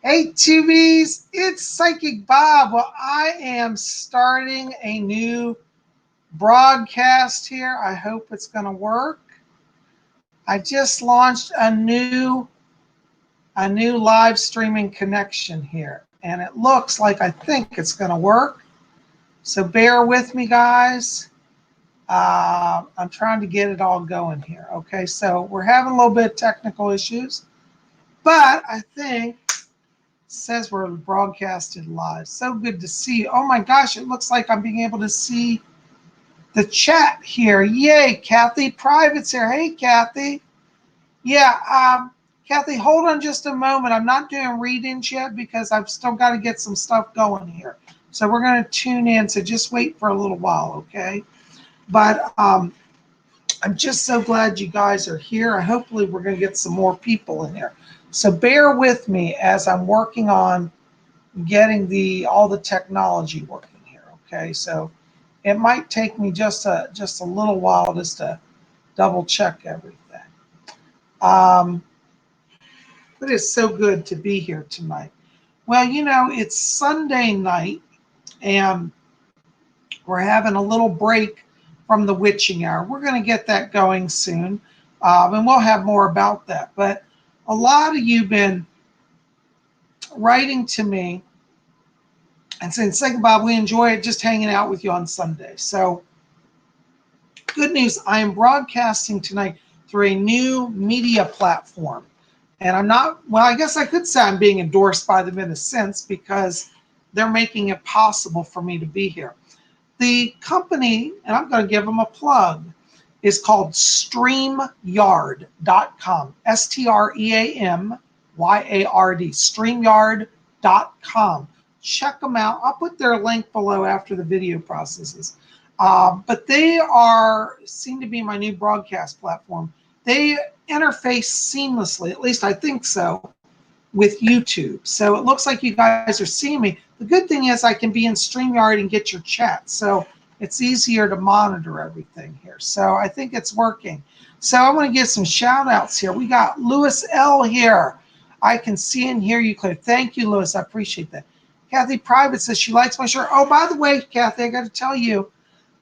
Hey, Tubies, it's Psychic Bob. Well, I am starting a new broadcast here. I hope it's going to work. I just launched a new live streaming connection here, and it looks like I think it's going to work. So bear with me, guys. I'm trying to get it all going here. Okay, so we're having a little bit of technical issues, but I think says we're broadcasted live. So good to see you. Oh my gosh, it looks like I'm being able to see the chat here. Yay, Kathy Private's here. Hey, Kathy. Yeah, Kathy, hold on just a moment. I'm not doing read-ins yet because I've still got to get some stuff going here. So we're going to tune in. So just wait for a little while, okay? But I'm just so glad you guys are here. Hopefully we're going to get some more people in here. So bear with me as I'm working on getting all the technology working here. Okay, so it might take me just a little while just to double check everything. Um, but it's so good to be here tonight. Well, it's Sunday night, and we're having a little break from the witching hour. We're going to get that going soon, and we'll have more about that. But a lot of you have been writing to me and saying, "Say, Bob, we enjoy it just hanging out with you on Sunday." So good news, I am broadcasting tonight through a new media platform. And I'm not, well, I guess I could say I'm being endorsed by them in a sense because they're making it possible for me to be here. The company, and I'm going to give them a plug, is called StreamYard.com. StreamYard. StreamYard.com. Check them out. I'll put their link below after the video processes. But they seem to be my new broadcast platform. They interface seamlessly, at least I think so, with YouTube. So it looks like you guys are seeing me. The good thing is I can be in StreamYard and get your chat. So it's easier to monitor everything here. So I think it's working. So I want to give some shout outs here. We got Lewis L here. I can see and hear you clear. Thank you, Lewis. I appreciate that. Kathy Private says she likes my shirt. Oh, by the way, Kathy, I got to tell you,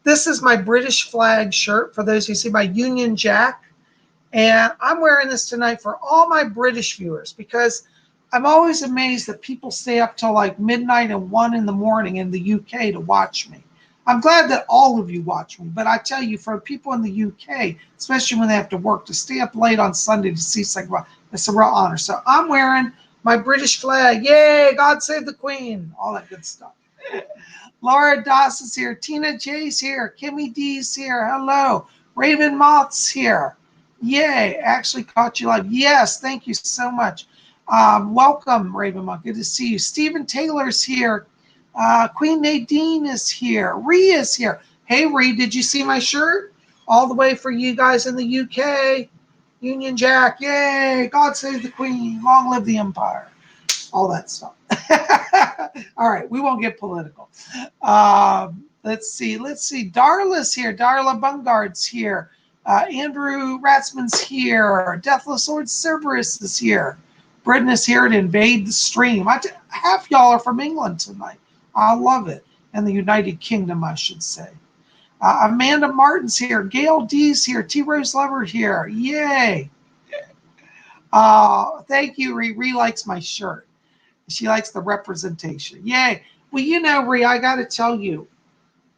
this is my British flag shirt for those who see my Union Jack. And I'm wearing this tonight for all my British viewers because I'm always amazed that people stay up till like midnight and 1 in the morning in the UK to watch me. I'm glad that all of you watch me, but I tell you, for people in the UK, especially when they have to work, to stay up late on Sunday to see something, it's a real honor. So I'm wearing my British flag. Yay, God save the Queen, all that good stuff. Laura Doss is here. Tina J's here. Kimmy D's here. Hello. Raven Moth's here. Yay, actually caught you live. Yes, thank you so much. Welcome, Raven Moth. Good to see you. Stephen Taylor's here. Queen Nadine is here. Ree is here. Hey, Ree, did you see my shirt? All the way for you guys in the UK. Union Jack. Yay. God save the Queen. Long live the Empire. All that stuff. All right, we won't get political. Let's see. Darla's here. Darla Bungard's here. Andrew Ratzman's here. Deathless Lord Cerberus is here. Britain is here to invade the stream. Half y'all are from England tonight. I love it. And the United Kingdom, I should say. Amanda Martin's here. Gail D's here. T. Rose Lover here. Yay. Thank you, Ree. Ree likes my shirt. She likes the representation. Yay. Well, Ree, I got to tell you,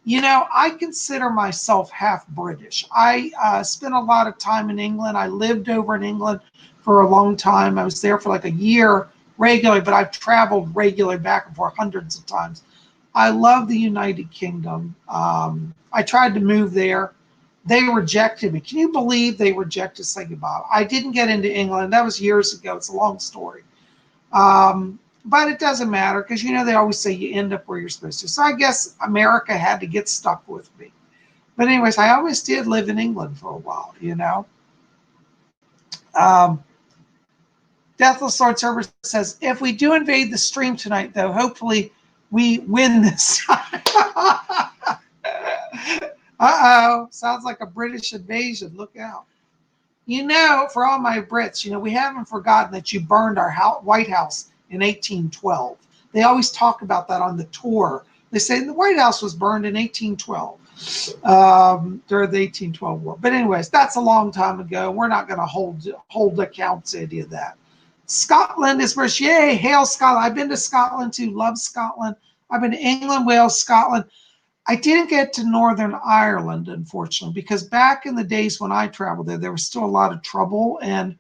I consider myself half British. I spent a lot of time in England. I lived over in England for a long time. I was there for like a year regularly, but I've traveled regularly back and forth hundreds of times. I love the United Kingdom. I tried to move there. They rejected me. Can you believe they rejected Psychic Bob? I didn't get into England. That was years ago. It's a long story. But it doesn't matter because, they always say you end up where you're supposed to. So I guess America had to get stuck with me. But anyways, I always did live in England for a while, Deathless Lord Server says, if we do invade the stream tonight, though, hopefully we win this time. Uh-oh. Sounds like a British invasion. Look out. For all my Brits, we haven't forgotten that you burned our White House in 1812. They always talk about that on the tour. They say the White House was burned in 1812 during the 1812 war. But anyways, that's a long time ago. We're not going to hold account to any of that. Scotland is British. Yay, hail Scotland. I've been to Scotland too. Love Scotland. I've been to England, Wales, Scotland. I didn't get to Northern Ireland, unfortunately, because back in the days when I traveled there, there was still a lot of trouble, and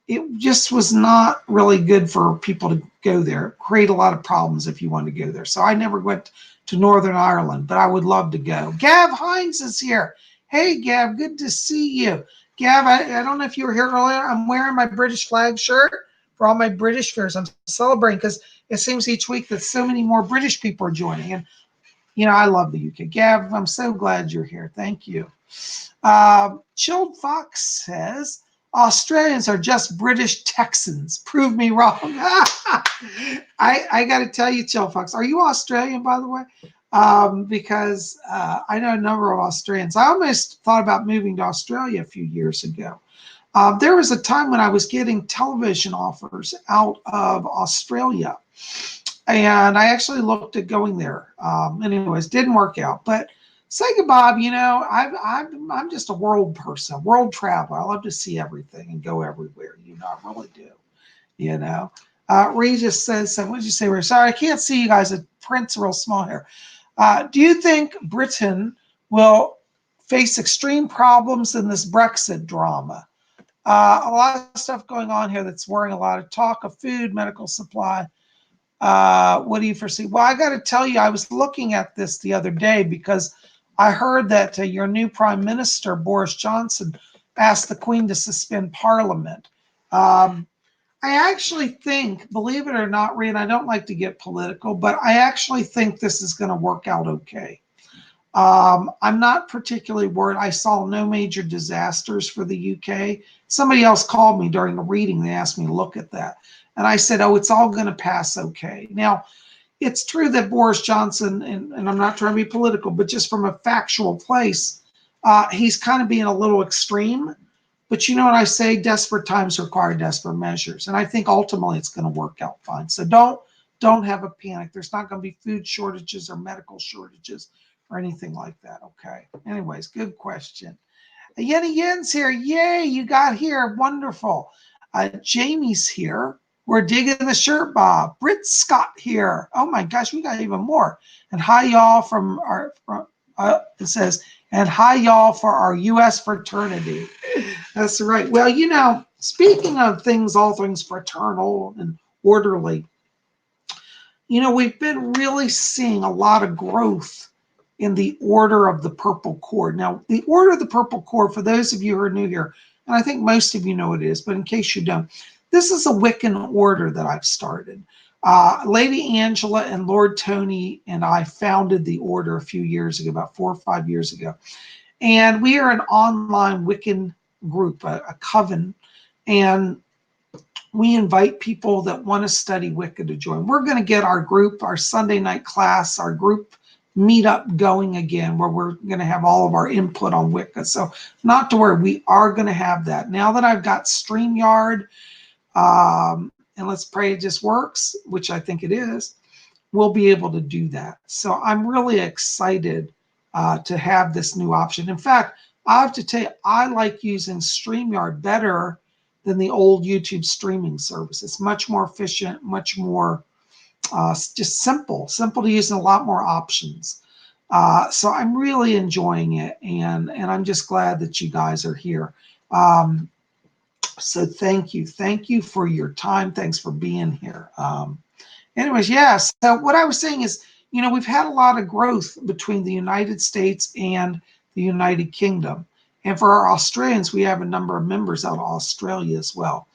it just was not really good for people to go there. Create a lot of problems if you want to go there. So I never went to Northern Ireland, but I would love to go. Gav Hines is here. Hey, Gav, good to see you. Gav, I don't know if you were here earlier. I'm wearing my British flag shirt for all my British viewers. I'm celebrating because it seems each week that so many more British people are joining. And you know, I love the UK. Gav, I'm so glad you're here. Thank you. Chilled Fox says, Australians are just British Texans. Prove me wrong. I got to tell you, Chilled Fox, are you Australian, by the way? Because I know a number of Australians. I almost thought about moving to Australia a few years ago. There was a time when I was getting television offers out of Australia. And I actually looked at going there. Anyways, didn't work out. But PsychicBob, you know, I'm just a world person, world traveler. I love to see everything and go everywhere. You know, I really do. You know, Regis says, what did you say? We're sorry, I can't see you guys. It prints real small here. Do you think Britain will face extreme problems in this Brexit drama? A lot of stuff going on here that's worrying a lot of talk of food, medical supply. What do you foresee? Well, I got to tell you, I was looking at this the other day because I heard that your new Prime Minister, Boris Johnson, asked the Queen to suspend Parliament. I actually think, believe it or not, Reed, I don't like to get political, but I actually think this is going to work out okay. I'm not particularly worried. I saw no major disasters for the UK. Somebody else called me during the reading. They asked me to look at that. And I said, oh, it's all going to pass okay. Now, it's true that Boris Johnson, and I'm not trying to be political, but just from a factual place, he's kind of being a little extreme. But you know what I say? Desperate times require desperate measures. And I think ultimately it's going to work out fine. So don't have a panic. There's not going to be food shortages or medical shortages or anything like that. Okay. Anyways, good question. Yenny Yen's here. Yay, you got here. Wonderful. Jamie's here. We're digging the shirt, Bob. Britt Scott here. Oh my gosh, we got even more. And hi y'all from our, it says, and hi y'all for our U.S. fraternity. That's right. Well, you know, speaking of things, all things fraternal and orderly, you know, we've been really seeing a lot of growth in the Order of the Purple Cord. Now, the Order of the Purple Cord, for those of you who are new here, and I think most of you know what it is, but in case you don't, this is a Wiccan order that I've started. Lady Angela and Lord Tony and I founded the order a few years ago, about 4 or 5 years ago. And we are an online Wiccan group, a coven, and we invite people that want to study Wicca to join. We're going to get our group, our Sunday night class, our group meetup going again, where we're going to have all of our input on Wicca. So not to worry, we are going to have that. Now that I've got StreamYard, and let's pray it just works, which I think it is, we'll be able to do that. So I'm really excited to have this new option. In fact, I have to tell you, I like using StreamYard better than the old YouTube streaming service. It's much more efficient, much more just simple to use, and a lot more options. So I'm really enjoying it, and I'm just glad that you guys are here. So thank you for your time. Thanks for being here. Anyways, yes. So what I was saying is, you know, we've had a lot of growth between the United States and the United Kingdom. And for our Australians, we have a number of members out of Australia as well.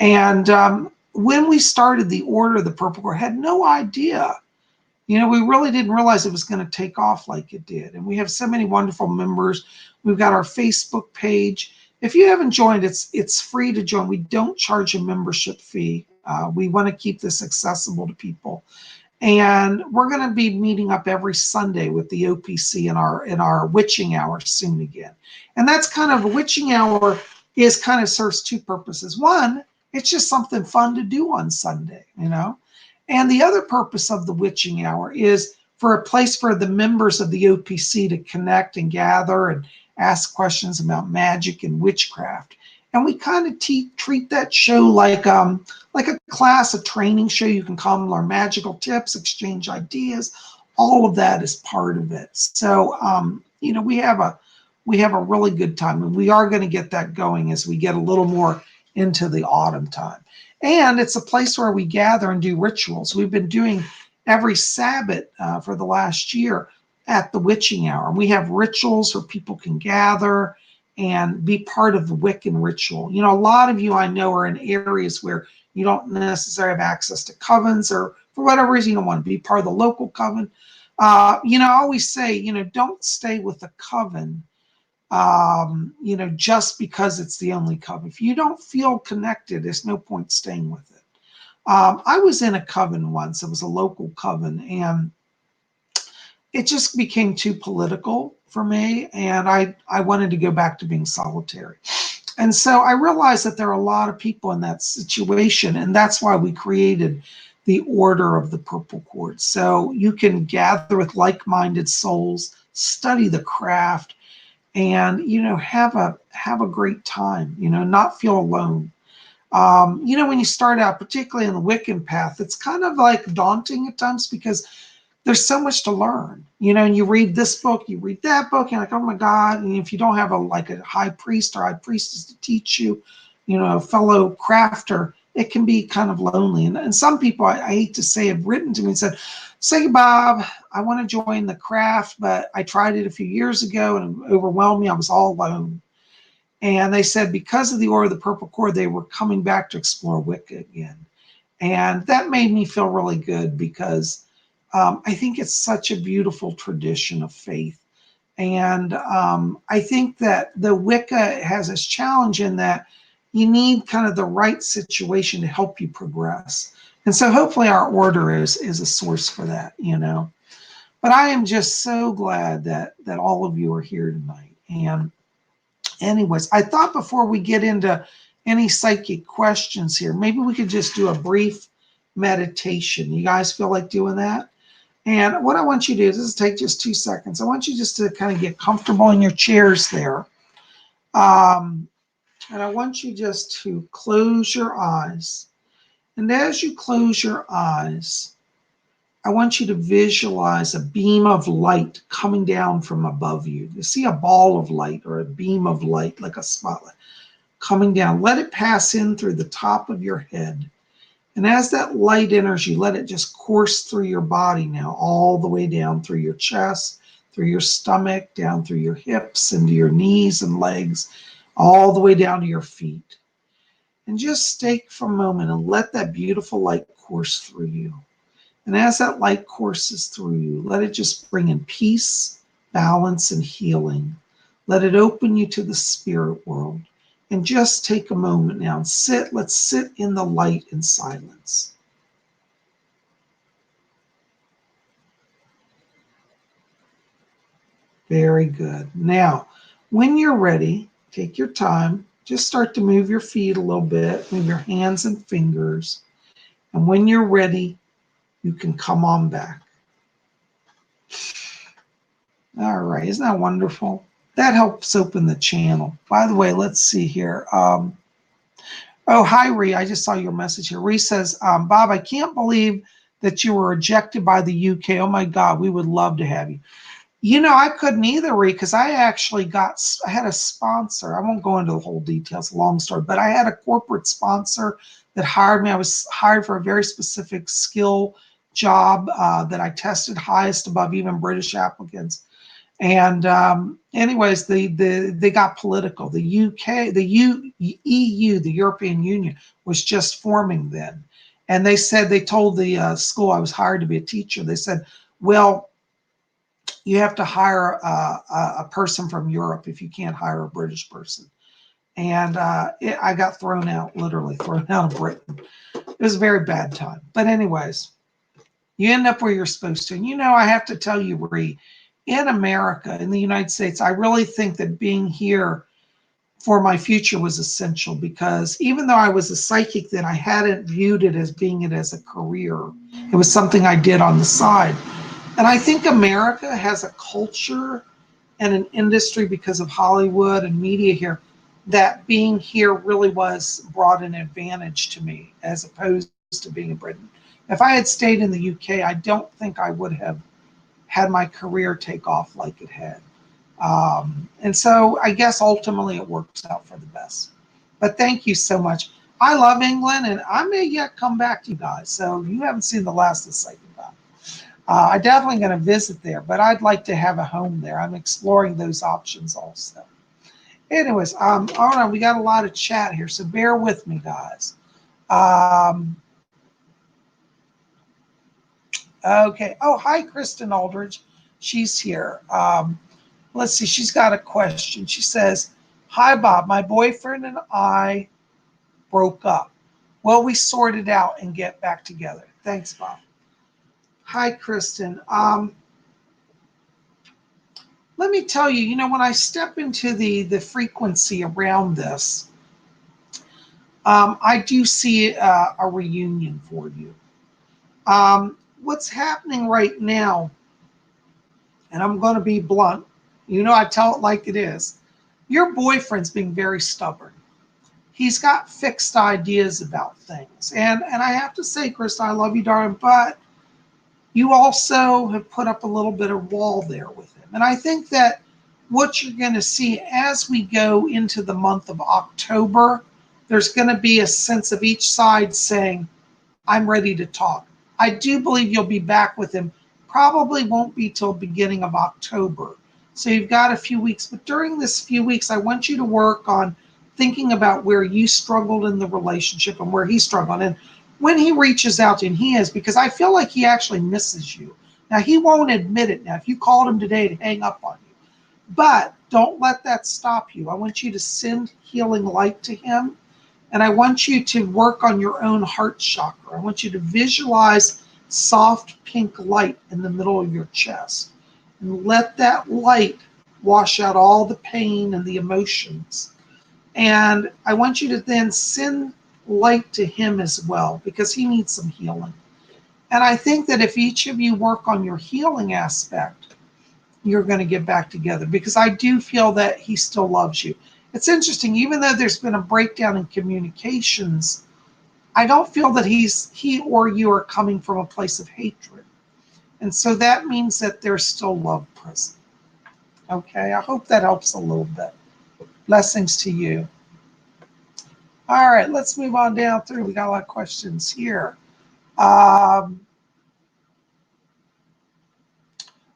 And when we started the Order of the Purple Cord, had no idea. You know, we really didn't realize it was going to take off like it did. And we have so many wonderful members. We've got our Facebook page. If you haven't joined, it's free to join. We don't charge a membership fee. We want to keep this accessible to people. And we're going to be meeting up every Sunday with the OPC in our witching hour soon again. And that's kind of a witching hour is kind of serves two purposes. One, It's just something fun to do on Sunday, you know. And the other purpose of the witching hour is for a place for the members of the OPC to connect and gather and ask questions about magic and witchcraft. And we kind of treat that show like a class, a training show. You can come learn magical tips, exchange ideas. All of that is part of it. So you know, we have a really good time, and we are going to get that going as we get a little more into the autumn time. And it's a place where we gather and do rituals. We've been doing every Sabbath for the last year at the witching hour. And we have rituals where people can gather and be part of the Wiccan ritual. You know, a lot of you I know are in areas where you don't necessarily have access to covens, or for whatever reason you don't want to be part of the local coven. You know, I always say, you know, don't stay with a coven, you know, just because it's the only coven. If you don't feel connected, there's no point staying with it. I was in a coven once. It was a local coven, and it just became too political for me, and I wanted to go back to being solitary. And so I realized that there are a lot of people in that situation, and that's why we created the Order of the Purple Cord. So you can gather with like-minded souls, study the craft, and you know, have a great time. You know, not feel alone. You know, when you start out, particularly in the Wiccan path, it's kind of like daunting at times because there's so much to learn, you know, and you read this book, you read that book, and you're like, oh my God. And if you don't have a high priest or high priestess to teach you, you know, a fellow crafter, it can be kind of lonely. And some people, I hate to say, have written to me and said, say, Bob, I want to join the craft, but I tried it a few years ago and it overwhelmed me. I was all alone. And they said because of the Order of the Purple Cord, they were coming back to explore Wicca again. And that made me feel really good because I think it's such a beautiful tradition of faith. And I think that the Wicca has this challenge in that you need kind of the right situation to help you progress. And so hopefully our order is a source for that, you know. But I am just so glad that all of you are here tonight. And anyways, I thought before we get into any psychic questions here, maybe we could just do a brief meditation. You guys feel like doing that? And what I want you to do is take just 2 seconds. I want you just to kind of get comfortable in your chairs there. And I want you just to close your eyes. And as you close your eyes, I want you to visualize a beam of light coming down from above you. You see a ball of light or a beam of light, like a spotlight, coming down. Let it pass in through the top of your head. And as that light enters you, let it just course through your body now, all the way down through your chest, through your stomach, down through your hips, into your knees and legs, all the way down to your feet. And just take for a moment and let that beautiful light course through you. And as that light courses through you, let it just bring in peace, balance, and healing. Let it open you to the spirit world. And just take a moment now and sit. Let's sit in the light in silence. Very good. Now, when you're ready, take your time. Just start to move your feet a little bit, move your hands and fingers. And when you're ready, you can come on back. All right, isn't that wonderful? That helps open the channel. By the way, let's see here. Oh, hi, Ree. I just saw your message here. Ree says, Bob, I can't believe that you were rejected by the UK. Oh my God, we would love to have you. You know, I couldn't either, Ree, because I actually I had a sponsor. I won't go into the whole details, long story, but I had a corporate sponsor that hired me. I was hired for a very specific skill job that I tested highest above even British applicants. And anyways, they got political. The UK, the EU, the European Union was just forming then. And they said, they told the school I was hired to be a teacher, they said, well, you have to hire a person from Europe if you can't hire a British person. And I got thrown out, literally thrown out of Britain. It was a very bad time. But anyways, you end up where you're supposed to. And you know, I have to tell you, Ree, in America, in the United States, I really think that being here for my future was essential, because even though I was a psychic then, I hadn't viewed it as being it as a career. It was something I did on the side. And I think America has a culture and an industry, because of Hollywood and media here, that being here really was brought an advantage to me as opposed to being in Britain. If I had stayed in the UK, I don't think I would have had my career take off like it had. And so I guess ultimately it works out for the best. But thank you so much. I love England, and I may yet come back to you guys. So you haven't seen the last of PsychicBob. I'm definitely going to visit there, but I'd like to have a home there. I'm exploring those options also. Anyways, all right, we got a lot of chat here, so bear with me, guys. Okay. Oh, hi, Kristen Aldridge. She's here. Let's see. She's got a question. She says, "Hi, Bob. My boyfriend and I broke up. Will we sort it out and get back together? Thanks, Bob." Hi, Kristen. Let me tell you, when I step into the frequency around this, I do see a reunion for you. What's happening right now, and I'm going to be blunt, I tell it like it is. Your boyfriend's being very stubborn. He's got fixed ideas about things. And I have to say, Krista, I love you, darling, but you also have put up a little bit of wall there with him. And I think that what you're going to see as we go into the month of October, there's going to be a sense of each side saying, I'm ready to talk. I do believe you'll be back with him. Probably won't be till beginning of October. So you've got a few weeks. But during this few weeks, I want you to work on thinking about where you struggled in the relationship and where he struggled. And when he reaches out to you, and he is, because I feel like he actually misses you. Now, he won't admit it now. If you called him today to hang up on you. But don't let that stop you. I want you to send healing light to him. And I want you to work on your own heart chakra. I want you to visualize soft pink light in the middle of your chest. And let that light wash out all the pain and the emotions. And I want you to then send light to him as well, because he needs some healing. And I think that if each of you work on your healing aspect, you're going to get back together, because I do feel that he still loves you. It's interesting, even though there's been a breakdown in communications, I don't feel that he or you are coming from a place of hatred. And so that means that there's still love present. Okay, I hope that helps a little bit. Blessings to you. All right, let's move on down through. We got a lot of questions here. Oh,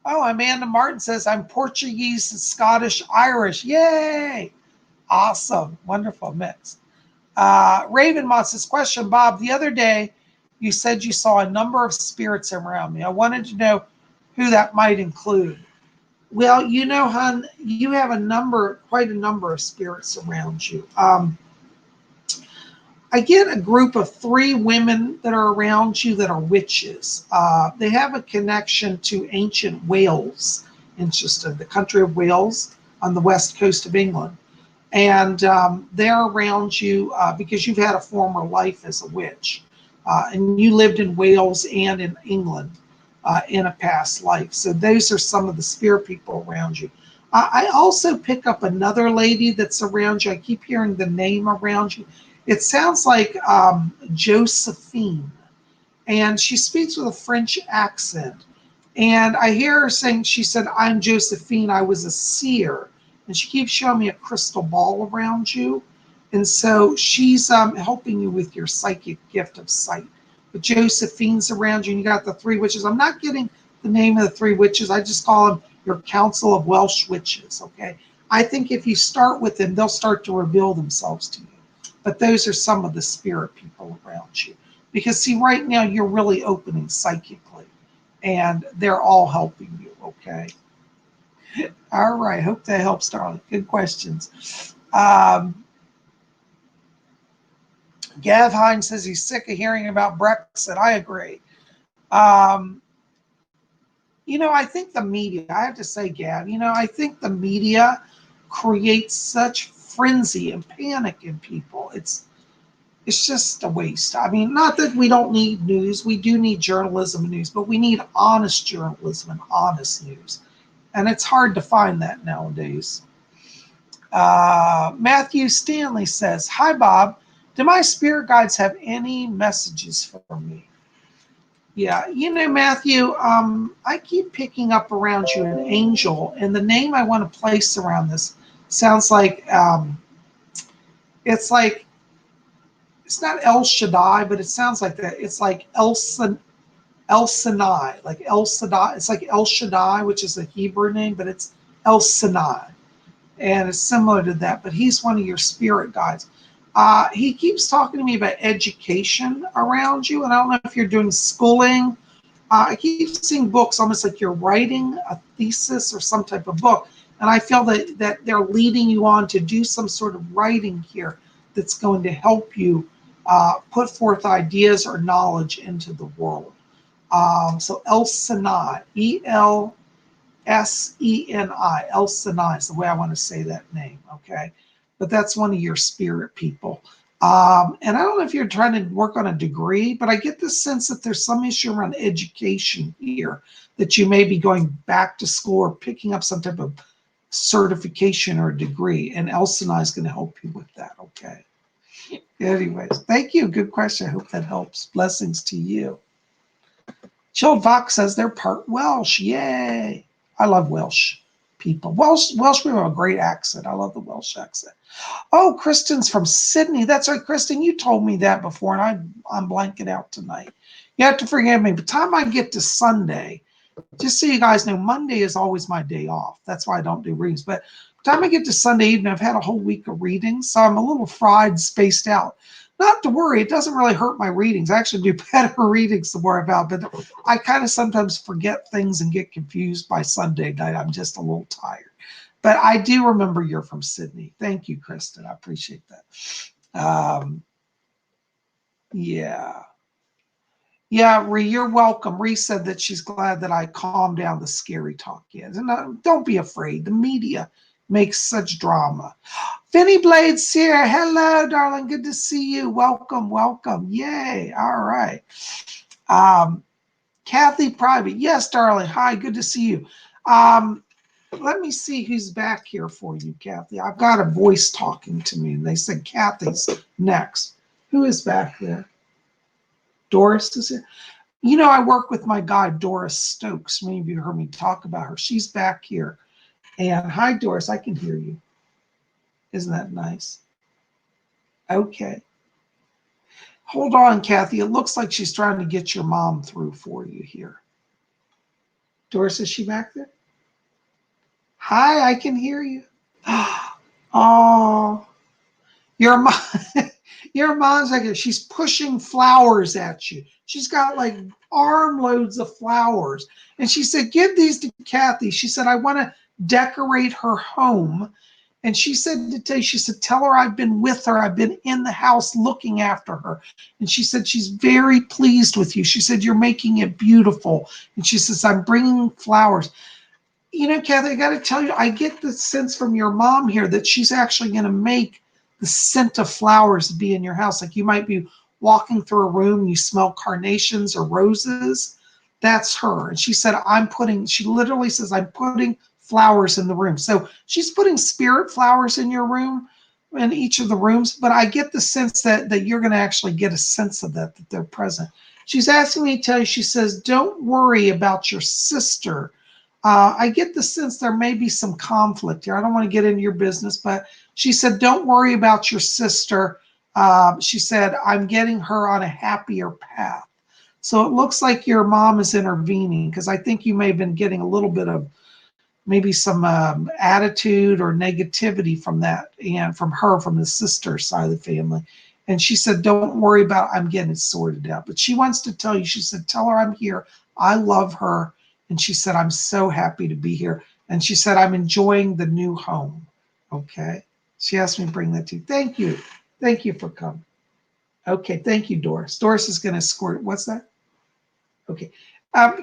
Amanda Martin says, I'm Portuguese, Scottish, Irish. Yay! Awesome. Wonderful mix. Raven Moss says, question, Bob, the other day you said you saw a number of spirits around me. I wanted to know who that might include. Well, hon, you have quite a number of spirits around you. I get a group of 3 women that are around you that are witches. They have a connection to ancient Wales, interesting, the country of Wales on the west coast of England. And they're around you because you've had a former life as a witch. And you lived in Wales and in England in a past life. So those are some of the spirit people around you. I also pick up another lady that's around you. I keep hearing the name around you. It sounds like Josephine. And she speaks with a French accent. And I hear her saying, she said, I'm Josephine, I was a seer. And she keeps showing me a crystal ball around you. And so she's helping you with your psychic gift of sight. But Josephine's around you, and you got the 3 witches. I'm not getting the name of the 3 witches. I just call them your Council of Welsh Witches, okay? I think if you start with them, they'll start to reveal themselves to you. But those are some of the spirit people around you. Because, see, right now you're really opening psychically. And they're all helping you, okay? All right, hope that helps, darling. Good questions. Gav Hines says he's sick of hearing about Brexit. I agree. I think the media, I have to say, Gav, I think the media creates such frenzy and panic in people. It's just a waste. I mean, not that we don't need news. We do need journalism and news, but we need honest journalism and honest news. And it's hard to find that nowadays. Matthew Stanley says, "Hi, Bob. Do my spirit guides have any messages for me?" Yeah, Matthew, I keep picking up around you an angel, and the name I want to place around this sounds like it's like it's not El Shaddai, but it sounds like that. It's like El Sinai, like El Shaddai. It's like El Shaddai, which is a Hebrew name, but it's El Sinai, and it's similar to that. But he's one of your spirit guides. He keeps talking to me about education around you, and I don't know if you're doing schooling. I keep seeing books almost like you're writing a thesis or some type of book, and I feel that they're leading you on to do some sort of writing here that's going to help you put forth ideas or knowledge into the world. So El Sinai, Elseni, El Sinai is the way I want to say that name, okay? But that's one of your spirit people. And I don't know if you're trying to work on a degree, but I get the sense that there's some issue around education here, that you may be going back to school or picking up some type of certification or degree, and El Sinai is going to help you with that, okay? Anyways, thank you. Good question. I hope that helps. Blessings to you. Chilled Vox says they're part Welsh. Yay. I love Welsh people. Welsh people have a great accent. I love the Welsh accent. Oh, Kristen's from Sydney. That's right, Kristen. You told me that before, and I'm blanking out tonight. You have to forgive me. By the time I get to Sunday, just so you guys know, Monday is always my day off. That's why I don't do readings. But by the time I get to Sunday evening, I've had a whole week of readings, so I'm a little fried, spaced out. Not to worry, it doesn't really hurt my readings. I actually do better readings to worry about, but I kind of sometimes forget things and get confused by Sunday night. I'm just a little tired. But I do remember you're from Sydney. Thank you, Kristen. I appreciate that. Yeah. Yeah, Ree, you're welcome. Ree said that she's glad that I calmed down the scary talk. Yeah, don't be afraid. The media makes such drama. Finny Blades here. Hello, darling. Good to see you. Welcome, welcome. Yay. All right. Kathy Private. Yes, darling. Hi, good to see you. Let me see who's back here for you, Kathy. I've got a voice talking to me, and they said Kathy's next. Who is back there? Doris is here. I work with my guide, Doris Stokes. Many of you heard me talk about her. She's back here. And hi, Doris. I can hear you. Isn't that nice? Okay. Hold on, Kathy. It looks like she's trying to get your mom through for you here. Doris, is she back there? Hi, I can hear you. Oh, your mom. Your mom's like, she's pushing flowers at you. She's got like armloads of flowers. And she said, give these to Kathy. She said, I want to decorate her home. And she said to tell you, she said, tell her I've been with her. I've been in the house looking after her. And she said, she's very pleased with you. She said, you're making it beautiful. And she says, I'm bringing flowers. Kathy, I got to tell you, I get the sense from your mom here that she's actually going to make the scent of flowers be in your house. Like you might be walking through a room, you smell carnations or roses. That's her. And she said, she literally says, I'm putting flowers in the room. So she's putting spirit flowers in your room, in each of the rooms. But I get the sense that you're going to actually get a sense of that they're present. She's asking me to tell you, she says, don't worry about your sister. I get the sense there may be some conflict here. I don't want to get into your business, but she said, don't worry about your sister. She said, I'm getting her on a happier path. So it looks like your mom is intervening, because I think you may have been getting a little bit of maybe some attitude or negativity from that, and from the sister side of the family. And she said, don't worry about it. I'm getting it sorted out. But she wants to tell you, she said, tell her I'm here. I love her. And she said, I'm so happy to be here. And she said, I'm enjoying the new home. Okay. She asked me to bring that to you. Thank you. Thank you for coming. Okay. Thank you, Doris. Doris is going to escort. What's that? Okay.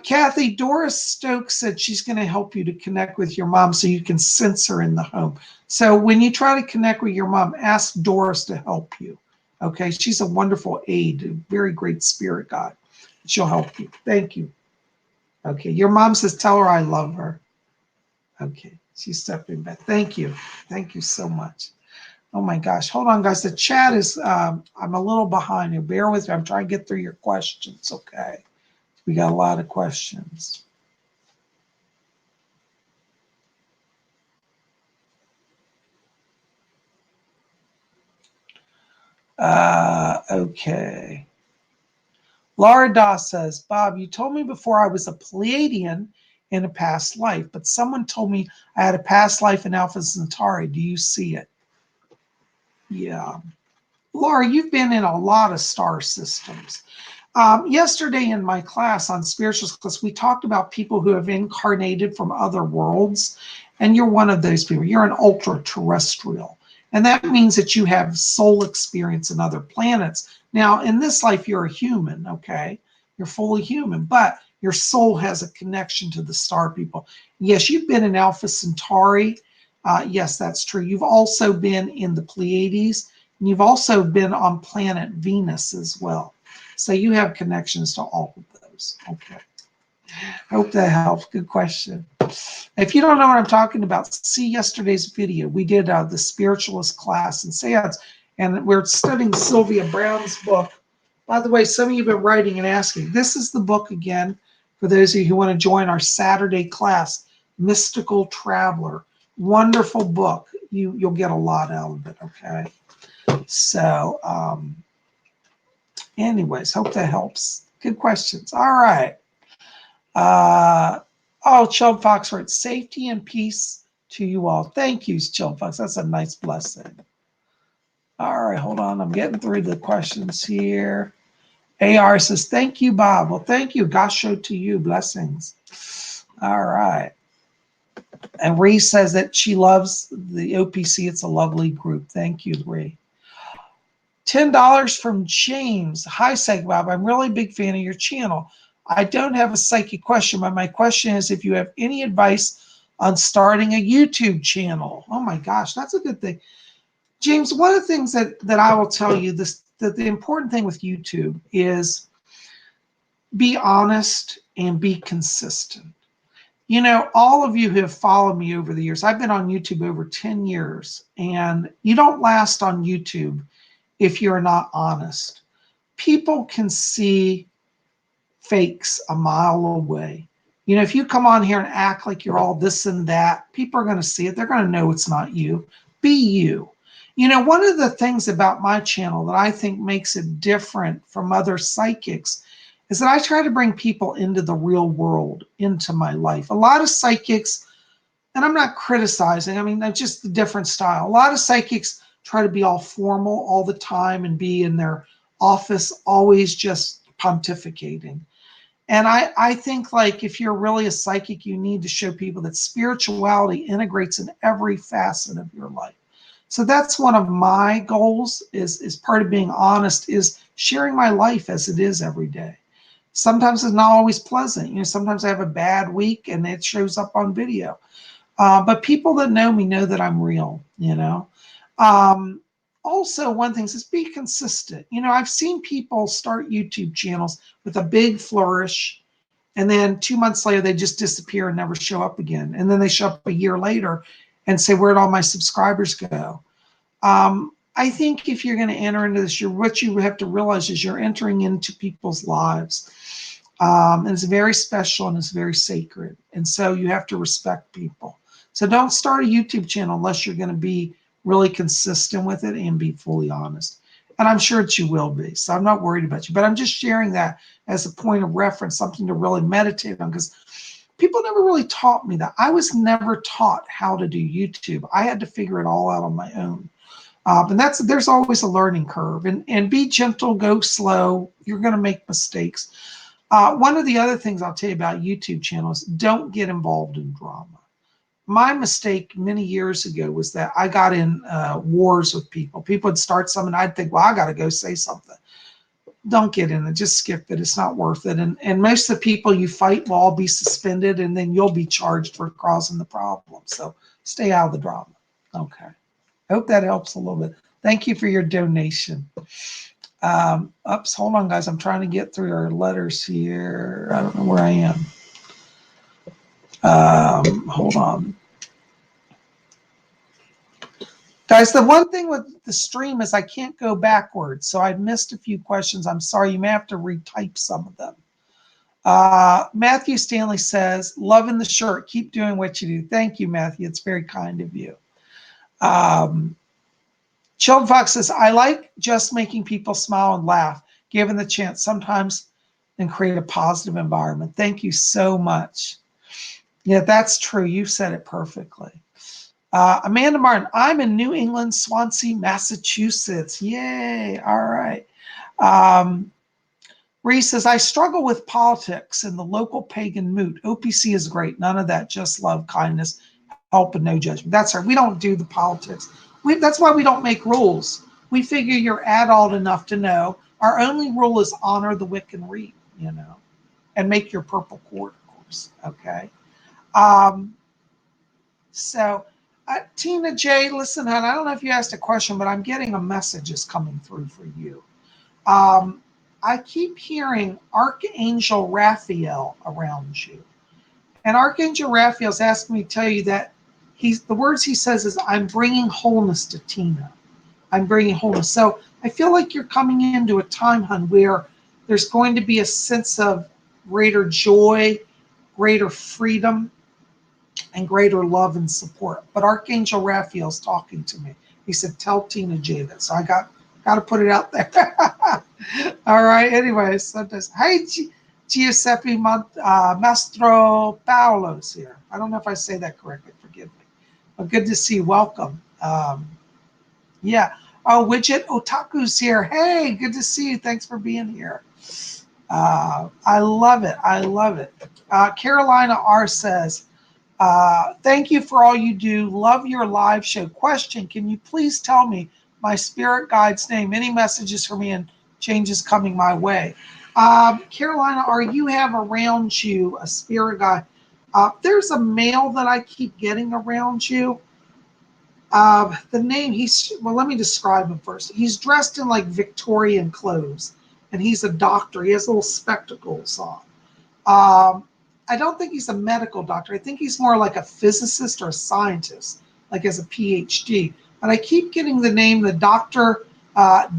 Kathy, Doris Stokes said she's going to help you to connect with your mom so you can sense her in the home. So when you try to connect with your mom, ask Doris to help you. Okay, she's a wonderful aide, a very great spirit guide. She'll help you. Thank you. Okay, your mom says tell her I love her. Okay, she's stepping back. Thank you. Thank you so much. Oh my gosh, hold on, guys. The chat is, I'm a little behind here. Bear with me. I'm trying to get through your questions, okay? We got a lot of questions. Okay. Laura Doss says, Bob, you told me before I was a Pleiadian in a past life, but someone told me I had a past life in Alpha Centauri. Do you see it? Yeah. Laura, you've been in a lot of star systems. Yesterday in my class on spiritual class, we talked about people who have incarnated from other worlds, and you're one of those people. You're an ultra terrestrial, and that means that you have soul experience in other planets. Now, in this life, you're a human, okay? You're fully human, but your soul has a connection to the star people. Yes, you've been in Alpha Centauri. Yes, that's true. You've also been in the Pleiades, and you've also been on planet Venus as well. So you have connections to all of those. Okay. Hope that helps. Good question. If you don't know what I'm talking about, see yesterday's video. We did the spiritualist class in seance, and we're studying Sylvia Browne's book. By the way, some of you have been writing and asking. This is the book again for those of you who want to join our Saturday class, Mystical Traveler. Wonderful book. You'll get a lot out of it. Okay. So, anyways, hope that helps. Good questions. All right. Chub Fox wrote, safety and peace to you all. Thank you, Chub Fox. That's a nice blessing. All right, hold on. I'm getting through the questions here. AR says, thank you, Bob. Well, thank you. Gosh, show to you. Blessings. All right. And Ree says that she loves the OPC. It's a lovely group. Thank you, Ree. $10 from James. Hi, Psychic Bob. I'm really a big fan of your channel. I don't have a psychic question, but my question is if you have any advice on starting a YouTube channel. Oh my gosh, that's a good thing. James, one of the things that I will tell you, that the important thing with YouTube is be honest and be consistent. You know, all of you who have followed me over the years, I've been on YouTube over 10 years, and you don't last on YouTube if you're not honest. People can see fakes a mile away. You know, if you come on here and act like you're all this and that, people are going to see it. They're going to know it's not you. Be you. You know, one of the things about my channel that I think makes it different from other psychics is that I try to bring people into the real world, into my life. A lot of psychics, and I'm not criticizing, I mean, that's just a different style. A lot of psychics try to be all formal all the time and be in their office always just pontificating. And I think, like, if you're really a psychic, you need to show people that spirituality integrates in every facet of your life. So that's one of my goals, is part of being honest, is sharing my life as it is every day. Sometimes it's not always pleasant. You know, sometimes I have a bad week and it shows up on video. But people that know me know that I'm real, you know. Also, one thing is be consistent. You know, I've seen people start YouTube channels with a big flourish, and then 2 months later, they just disappear and never show up again. And then they show up a year later and say, where'd all my subscribers go? I think if you're going to enter into this, what you have to realize is you're entering into people's lives. And it's very special and it's very sacred. And so you have to respect people. So don't start a YouTube channel unless you're going to be really consistent with it and be fully honest. And I'm sure that you will be. So I'm not worried about you. But I'm just sharing that as a point of reference, something to really meditate on, because people never really taught me that. I was never taught how to do YouTube. I had to figure it all out on my own. And there's always a learning curve. And be gentle, go slow. You're going to make mistakes. One of the other things I'll tell you about YouTube channels, don't get involved in drama. My mistake many years ago was that I got in wars with people. People would start something, I'd think, well, I got to go say something. don't get in it. Just skip it. It's not worth it. And most of the people you fight will all be suspended, and then you'll be charged for causing the problem. So stay out of the drama. Okay. I hope that helps a little bit. Thank you for your donation. Oops, hold on, guys. I'm trying to get through our letters here. I don't know where I am. Hold on. Guys, the one thing with the stream is I can't go backwards, so I missed a few questions. I'm sorry. You may have to retype some of them. Matthew Stanley says, loving the shirt. Keep doing what you do. Thank you, Matthew. It's very kind of you. Chilled Fox says, I like just making people smile and laugh, given the chance sometimes, and create a positive environment. Thank you so much. Yeah, that's true. You said it perfectly. Amanda Martin, I'm in New England, Swansea, Massachusetts. Yay. All right. Reese says, I struggle with politics and the local pagan moot. OPC is great. None of that. Just love, kindness, help, and no judgment. That's right. We don't do the politics. That's why we don't make rules. We figure you're adult enough to know our only rule is honor the Wiccan read, and make your purple cord, of course. Okay. Tina J, listen, hon, I don't know if you asked a question, but I'm getting a message is coming through for you. I keep hearing Archangel Raphael around you. And Archangel Raphael's asking me to tell you that the words he says is, I'm bringing wholeness to Tina. I'm bringing wholeness. So I feel like you're coming into a time, hon, where there's going to be a sense of greater joy, greater freedom, and greater love and support. But Archangel Raphael's talking to me. He said, tell Tina J that. So I got to put it out there. All right. Anyways, sometimes, hey, Giuseppe Mastro Paolo's here. I don't know if I say that correctly. Forgive me. But good to see you. Welcome. Yeah. Oh, Widget Otaku's here. Hey, good to see you. Thanks for being here. I love it. I love it. Carolina R says, thank you for all you do. Love your live show. Question, can you please tell me my spirit guide's name? Any messages for me and changes coming my way? Carolina, you have around you a spirit guide. There's a male that I keep getting around you. The name, let me describe him first. He's dressed in like Victorian clothes, and he's a doctor. He has little spectacles on. I don't think he's a medical doctor. I think he's more like a physicist or a scientist, like as a PhD. But I keep getting the name, the Dr.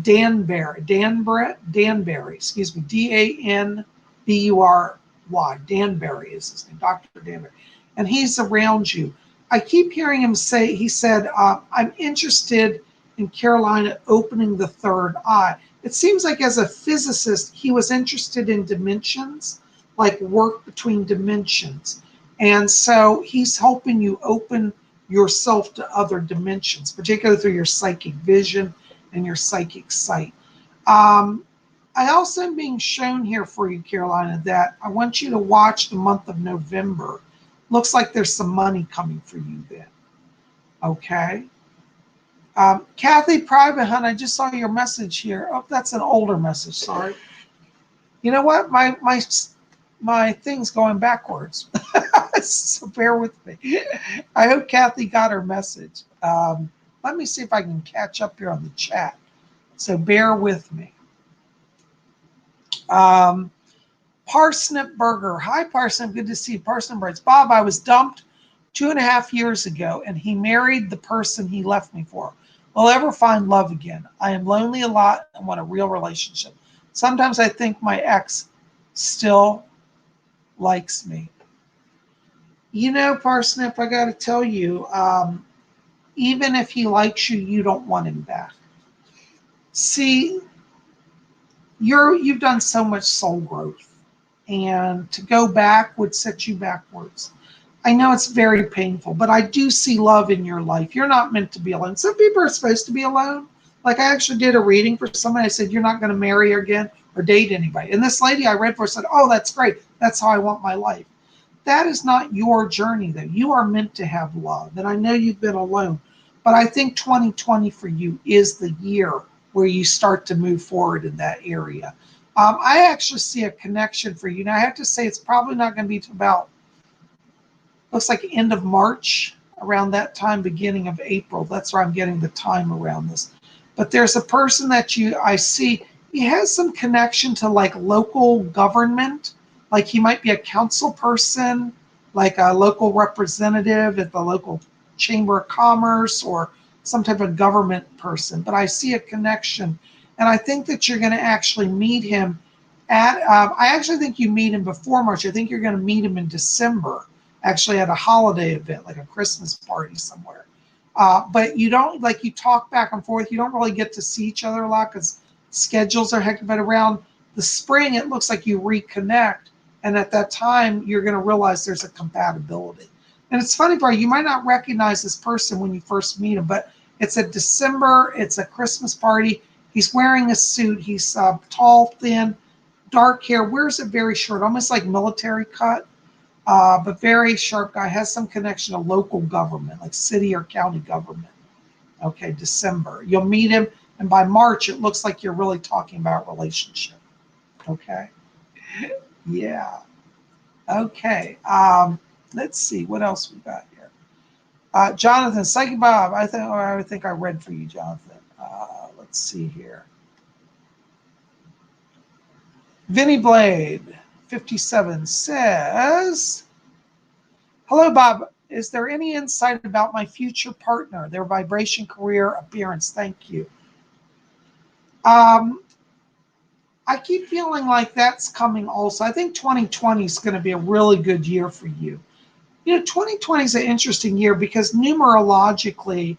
Danbury, excuse me, Danbury. Danbury is his name, Dr. Danbury. And he's around you. I keep hearing him say, he said, I'm interested in Carolina opening the third eye. It seems like as a physicist, he was interested in dimensions, like work between dimensions. And so he's helping you open yourself to other dimensions, particularly through your psychic vision and your psychic sight. I also am being shown here for you, Carolina, that I want you to watch the month of November. Looks like there's some money coming for you then. Okay. Kathy Private Hunt, I just saw your message here. Oh, that's an older message. Sorry. You know what? My thing's going backwards. So bear with me. I hope Kathy got her message. Let me see if I can catch up here on the chat. So bear with me. Parsnip Burger. Hi, Parsnip. Good to see you. Parsnip writes, Bob, I was dumped 2.5 years ago, and he married the person he left me for. Will I ever find love again? I am lonely a lot and want a real relationship. Sometimes I think my ex still likes me. You know, Parsnip, I got to tell you, even if he likes you, you don't want him back. See, you've done so much soul growth, and to go back would set you backwards. I know it's very painful, but I do see love in your life. You're not meant to be alone. Some people are supposed to be alone. Like I actually did a reading for somebody. I said, you're not going to marry her again or date anybody. And this lady I read for said, oh, that's great. That's how I want my life. That is not your journey, though. You are meant to have love. And I know you've been alone, but I think 2020 for you is the year where you start to move forward in that area. I actually see a connection for you. Now, I have to say it's probably not going to be to about, looks like end of March, around that time, beginning of April. That's where I'm getting the time around this. But there's a person that I see, he has some connection to like local government. Like he might be a council person, like a local representative at the local chamber of commerce or some type of government person. But I see a connection. And I think that you're going to actually meet him at, I actually think you meet him before March. I think you're going to meet him in December, actually at a holiday event, like a Christmas party somewhere. But you don't, like, you talk back and forth. You don't really get to see each other a lot because schedules are hectic. But around the spring, it looks like you reconnect. And at that time, you're going to realize there's a compatibility. And it's funny, Brian, you might not recognize this person when you first meet him, but it's a December, it's a Christmas party. He's wearing a suit. He's tall, thin, dark hair, wears it very short, almost like military cut. But very sharp guy, has some connection to local government, like city or county government. Okay, December. You'll meet him, and by March, it looks like you're really talking about relationship. Okay? Yeah. Okay. Let's see. What else we got here? Jonathan, Psychic Bob, I think I read for you, Jonathan. Let's see here. Vinny Blade, 57, says, hello, Bob. Is there any insight about my future partner, their vibration, career, appearance? Thank you. I keep feeling like that's coming also. I think 2020 is going to be a really good year for you. You know, 2020 is an interesting year because numerologically,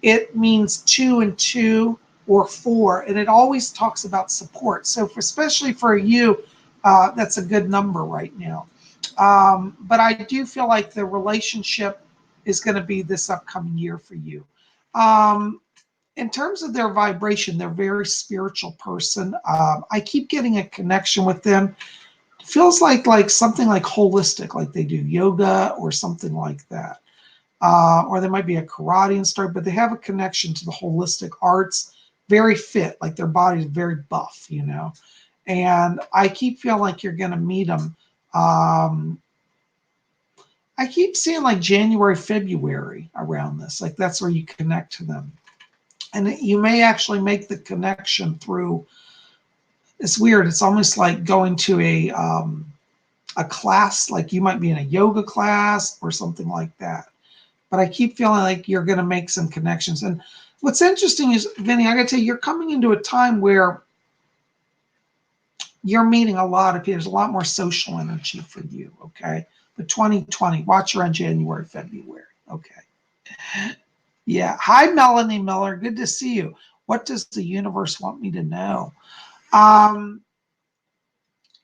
it means 2 and 2 or 4, and it always talks about support. So especially for you, that's a good number right now. But I do feel like the relationship is going to be this upcoming year for you. In terms of their vibration, they're a very spiritual person. I keep getting a connection with them. It feels like something like holistic, like they do yoga or something like that. Or there might be a karate instructor, but they have a connection to the holistic arts. Very fit, like their body is very buff, you know. And I keep feeling like you're going to meet them. I keep seeing like January, February around this. Like that's where you connect to them. And you may actually make the connection through, it's weird. It's almost like going to a class, like you might be in a yoga class or something like that. But I keep feeling like you're going to make some connections. And what's interesting is, Vinny, I got to tell you, you're coming into a time where you're meeting a lot of people. There's a lot more social energy for you, okay? But 2020, watch around January, February, okay? Yeah. Hi, Melanie Miller. Good to see you. What does the universe want me to know?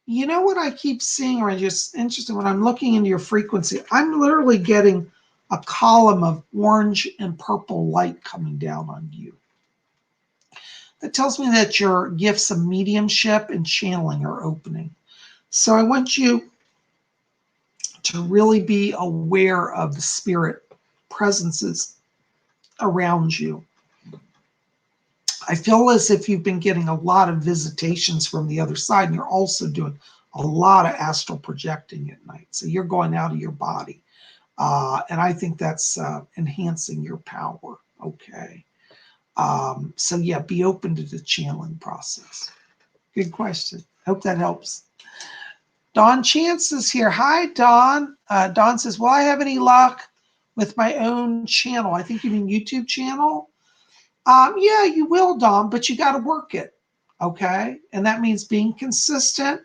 You know what I keep seeing, or just interesting, when I'm looking into your frequency, I'm literally getting a column of orange and purple light coming down on you. That tells me that your gifts of mediumship and channeling are opening. So I want you to really be aware of the spirit presences around you. I feel as if you've been getting a lot of visitations from the other side, and you're also doing a lot of astral projecting at night. So you're going out of your body. And I think that's enhancing your power. Okay. So yeah, be open to the channeling process. Good question. Hope that helps. Dawn Chance is here. Hi, Dawn. Dawn says, will I have any luck with my own channel? I think you mean YouTube channel. Yeah, you will, Dawn, but you got to work it. Okay. And that means being consistent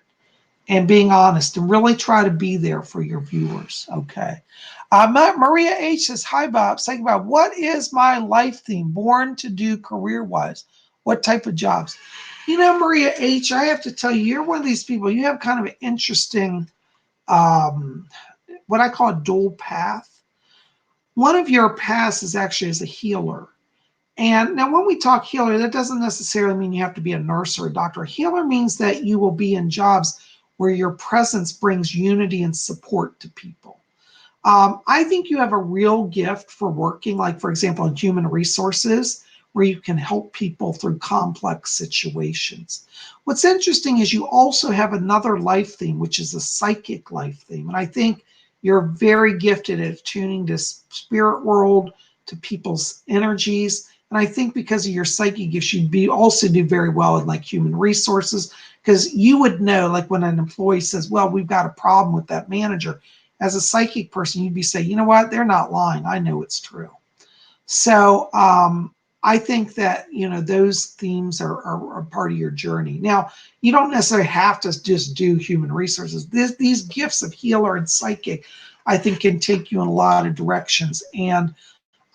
and being honest, and really try to be there for your viewers. Okay. Maria H says, hi, Bob. Say, Bob, what is my life theme? Born to do career-wise? What type of jobs? You know, Maria H, I have to tell you, you're one of these people, you have kind of an interesting, what I call a dual path. One of your paths is actually as a healer. And now when we talk healer, that doesn't necessarily mean you have to be a nurse or a doctor. A healer means that you will be in jobs where your presence brings unity and support to people. I think you have a real gift for working, like, for example, in human resources, where you can help people through complex situations. What's interesting is you also have another life theme, which is a psychic life theme. And I think you're very gifted at tuning to spirit world, to people's energies. And I think because of your psychic gifts, you'd also do very well in like human resources, because you would know, like when an employee says, well, we've got a problem with that manager. As a psychic person, you'd be saying, you know what, they're not lying. I know it's true. So I think that, those themes are part of your journey. Now, you don't necessarily have to just do human resources. These gifts of healer and psychic, I think, can take you in a lot of directions. And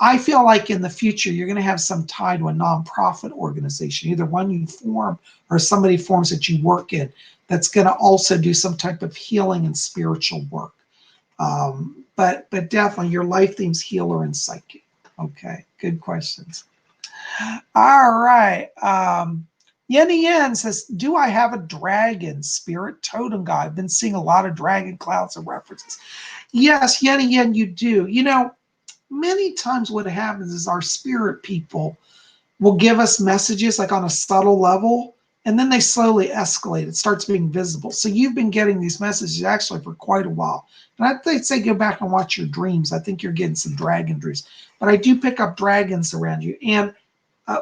I feel like in the future, you're going to have some tie to a nonprofit organization, either one you form or somebody forms that you work in, that's going to also do some type of healing and spiritual work. But definitely your life theme's healer and psychic. Okay, good questions. All right. Yenny Yen says, do I have a dragon spirit totem guy? I've been seeing a lot of dragon clouds and references. Yes, Yenny Yen, you do. Many times what happens is our spirit people will give us messages like on a subtle level, and then they slowly escalate. It starts being visible. So you've been getting these messages actually for quite a while. And I'd say go back and watch your dreams. I think you're getting some dragon dreams. But I do pick up dragons around you. And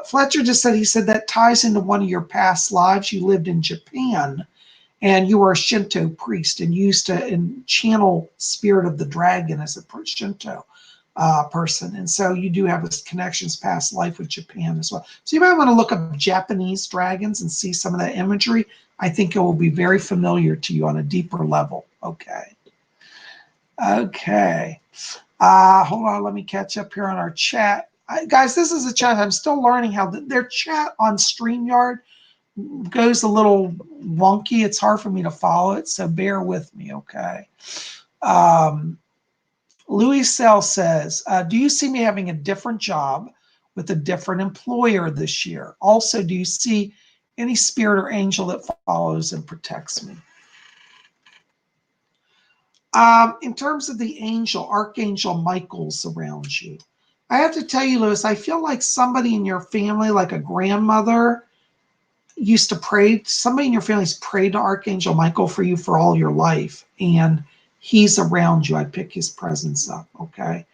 Fletcher just said, he said that ties into one of your past lives. You lived in Japan and you were a Shinto priest and used to channel spirit of the dragon as a Shinto person. And so you do have connections past life with Japan as well. So you might want to look up Japanese dragons and see some of that imagery. I think it will be very familiar to you on a deeper level. Okay. Okay. Hold on. Let me catch up here on our chat. Guys, this is a chat. I'm still learning how their chat on StreamYard goes a little wonky. It's hard for me to follow it, so bear with me, okay? Louis Sell says, do you see me having a different job with a different employer this year? Also, do you see any spirit or angel that follows and protects me? In terms of the angel, Archangel Michael's around you. I have to tell you, Louis, I feel like somebody in your family, like a grandmother, used to pray. Somebody in your family's prayed to Archangel Michael for you for all your life, and he's around you. I pick his presence up, okay?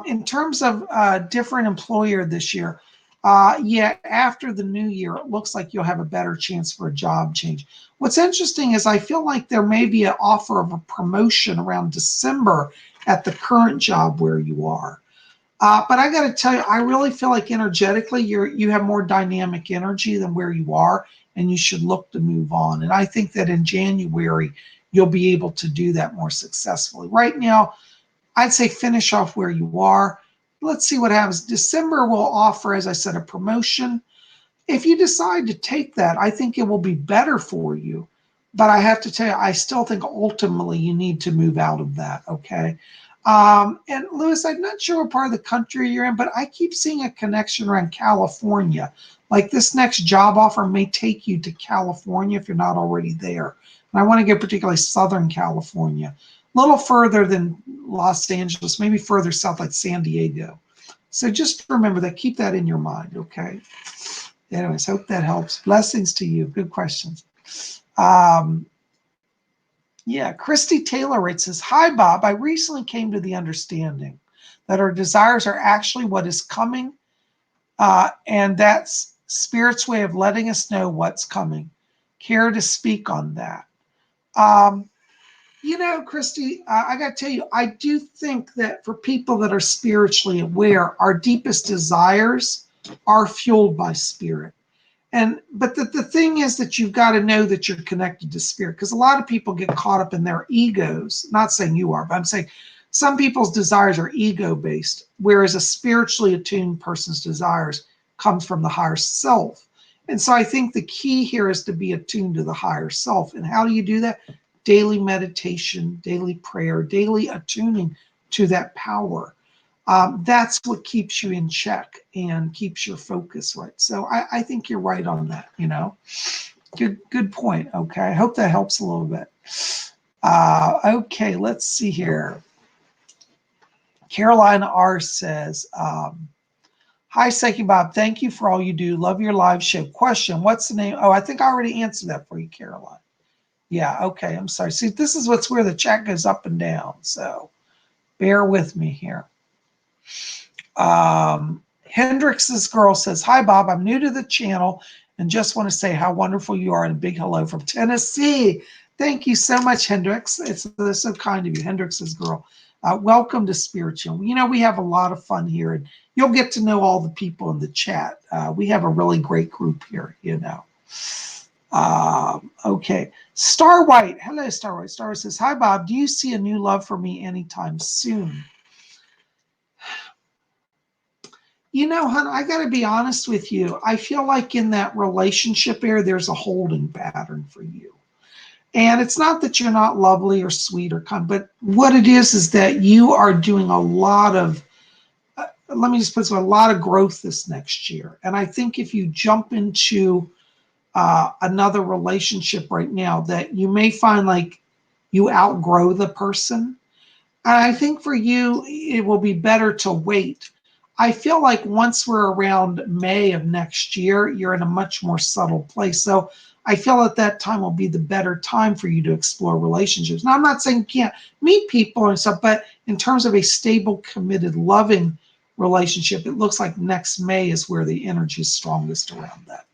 In terms of a different employer this year, yeah, after the new year, it looks like you'll have a better chance for a job change. What's interesting is I feel like there may be an offer of a promotion around December at the current job where you are. But I got to tell you, I really feel like energetically you have more dynamic energy than where you are, and you should look to move on. And I think that in January, you'll be able to do that more successfully. Right now, I'd say finish off where you are. Let's see what happens. December will offer, as I said, a promotion. If you decide to take that, I think it will be better for you. But I have to tell you, I still think ultimately you need to move out of that, okay? And Louis, I'm not sure what part of the country you're in, but I keep seeing a connection around California. Like this next job offer may take you to California if you're not already there. And I want to get particularly Southern California, a little further than Los Angeles, maybe further south like San Diego. So just remember that, keep that in your mind, okay? Anyways, hope that helps. Blessings to you. Good questions. Yeah, Christy Taylor writes, says, hi, Bob. I recently came to the understanding that our desires are actually what is coming, and that's Spirit's way of letting us know what's coming. Care to speak on that? Christy, I got to tell you, I do think that for people that are spiritually aware, our deepest desires are fueled by spirit. But the thing is that you've got to know that you're connected to spirit, because a lot of people get caught up in their egos. Not saying you are, but I'm saying some people's desires are ego-based, whereas a spiritually attuned person's desires comes from the higher self. And so I think the key here is to be attuned to the higher self. And how do you do that? Daily meditation, daily prayer, daily attuning to that power. That's what keeps you in check and keeps your focus right. So I think you're right on that, Good point, okay? I hope that helps a little bit. Okay, let's see here. Caroline R. says, Hi, Psyche Bob. Thank you for all you do. Love your live show. Question, what's the name? Oh, I think I already answered that for you, Caroline. Yeah, okay. I'm sorry. See, this is what's where the chat goes up and down. So bear with me here. Hendrix's girl says, hi, Bob. I'm new to the channel and just want to say how wonderful you are and a big hello from Tennessee. Thank you so much, Hendrix. It's so kind of you, Hendrix's girl. Welcome to Spiritual. You know, we have a lot of fun here, and you'll get to know all the people in the chat. We have a really great group here, you know. Okay. Star White. Hello, Star White. Star White says, hi, Bob. Do you see a new love for me anytime soon? You know, hon, I got to be honest with you. I feel like in that relationship area, there's a holding pattern for you. And it's not that you're not lovely or sweet or kind, but what it is that you are doing a lot of, let me just put it so, a lot of growth this next year. And I think if you jump into another relationship right now, that you may find like you outgrow the person. And I think for you, it will be better to wait. I feel like once we're around May of next year, you're in a much more subtle place. So I feel at that time will be the better time for you to explore relationships. Now, I'm not saying you can't meet people and stuff, but in terms of a stable, committed, loving relationship, it looks like next May is where the energy is strongest around that.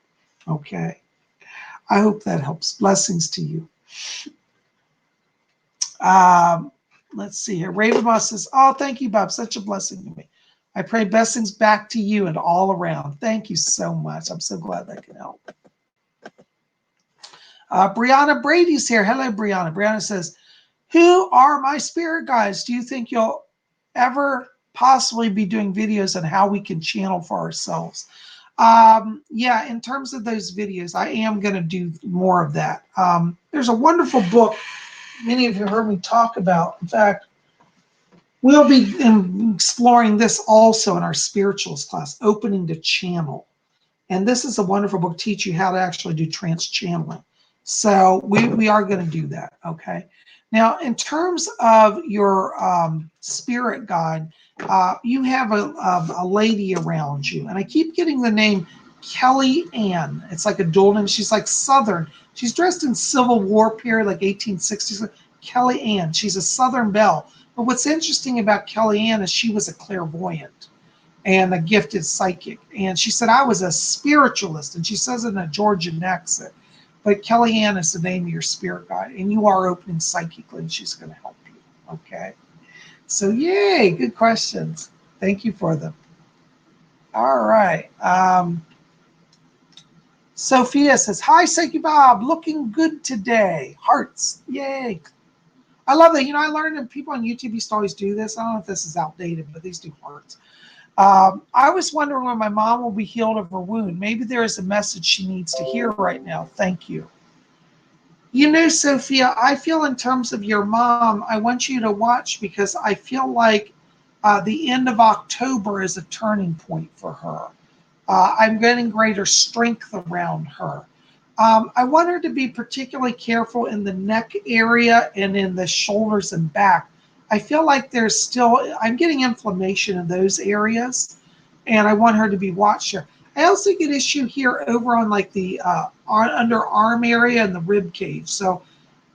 Okay. I hope that helps. Blessings to you. Let's see here. Ravenboss says, oh, thank you, Bob. Such a blessing to me. I pray blessings back to you and all around. Thank you so much. I'm so glad that can help. Brianna Brady's here. Hello, Brianna. Brianna says, who are my spirit guides? Do you think you'll ever possibly be doing videos on how we can channel for ourselves? Yeah, in terms of those videos, I am going to do more of that. There's a wonderful book many of you heard me talk about. In fact, we'll be exploring this also in our spirituals class, Opening to Channel. And this is a wonderful book, teach you how to actually do trance channeling. So we are going to do that, okay? Now, in terms of your spirit guide, you have a lady around you. And I keep getting the name Kelly Ann. It's like a dual name. She's like Southern. She's dressed in Civil War period, like 1860s. Kelly Ann. She's a Southern belle. But what's interesting about Kelly Ann is she was a clairvoyant and a gifted psychic. And she said, I was a spiritualist. And she says it in a Georgian accent. But Kelly Ann is the name of your spirit guide. And you are opening psychically, and she's going to help you. Okay. So, yay. Good questions. Thank you for them. All right. Sophia says, hi, Psyche Bob. Looking good today. Hearts. Yay. I love that. You know, I learned that people on YouTube used to always do this. I don't know if this is outdated, but these do hearts. I was wondering when my mom will be healed of her wound. Maybe there is a message she needs to hear right now. Thank you. You know, Sophia, I feel in terms of your mom, I want you to watch because I feel like the end of October is a turning point for her. I'm getting greater strength around her. I want her to be particularly careful in the neck area and in the shoulders and back. I feel like there's still, I'm getting inflammation in those areas, and I want her to be watched here. I also get issue here over on like the underarm area and the rib cage. So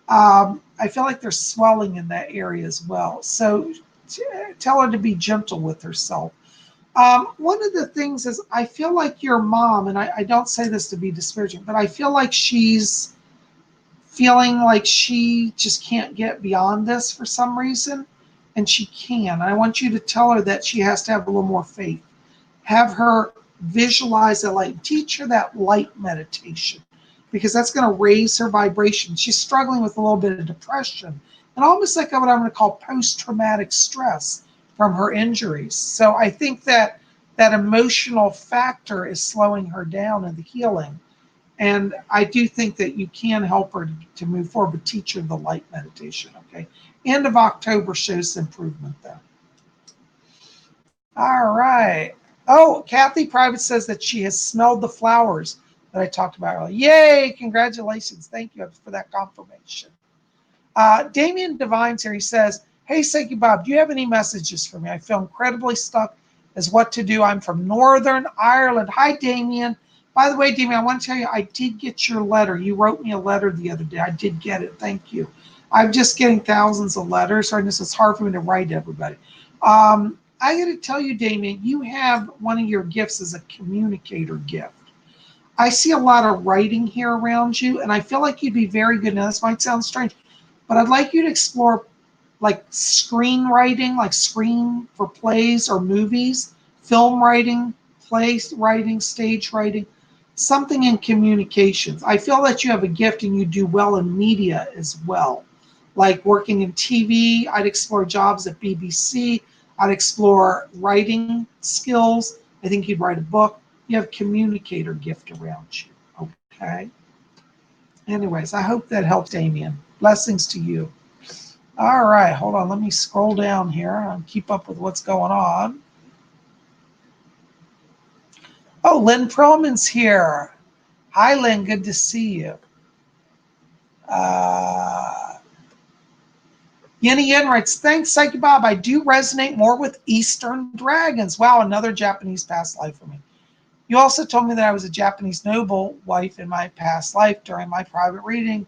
I feel like there's swelling in that area as well. So tell her to be gentle with herself. One of the things is I feel like your mom, and I don't say this to be disparaging, but I feel like she's feeling like she just can't get beyond this for some reason, and she can. I want you to tell her that she has to have a little more faith. Have her visualize the light. Teach her that light meditation because that's going to raise her vibration. She's struggling with a little bit of depression and almost like what I'm going to call post-traumatic stress from her injuries. So I think that that emotional factor is slowing her down in the healing. And I do think that you can help her to move forward, but teach her the light meditation, okay? End of October shows improvement there. All right. Oh, Kathy Private says that she has smelled the flowers that I talked about earlier. Yay, congratulations. Thank you for that confirmation. Damien Divine's here. He says, hey, Psyche Bob, do you have any messages for me? I feel incredibly stuck is what to do. I'm from Northern Ireland. Hi, Damien. By the way, Damien, I want to tell you, I did get your letter. You wrote me a letter the other day. I did get it. Thank you. I'm just getting thousands of letters. So it's hard for me to write to everybody. I got to tell you, Damien, you have one of your gifts as a communicator gift. I see a lot of writing here around you, and I feel like you'd be very good. Now, this might sound strange, but I'd like you to explore like screenwriting, like screen for plays or movies, film writing, play writing, stage writing, something in communications. I feel that you have a gift and you do well in media as well. Like working in TV, I'd explore jobs at BBC, I'd explore writing skills. I think you'd write a book. You have communicator gift around you. Okay. Anyways, I hope that helps, Damien. Blessings to you. All right, hold on. Let me scroll down here and keep up with what's going on. Oh, Lynn Perlman's here. Hi, Lynn. Good to see you. Yenny Yen writes, thanks, Psychic Bob. I do resonate more with Eastern dragons. Wow, another Japanese past life for me. You also told me that I was a Japanese noble wife in my past life during my private reading.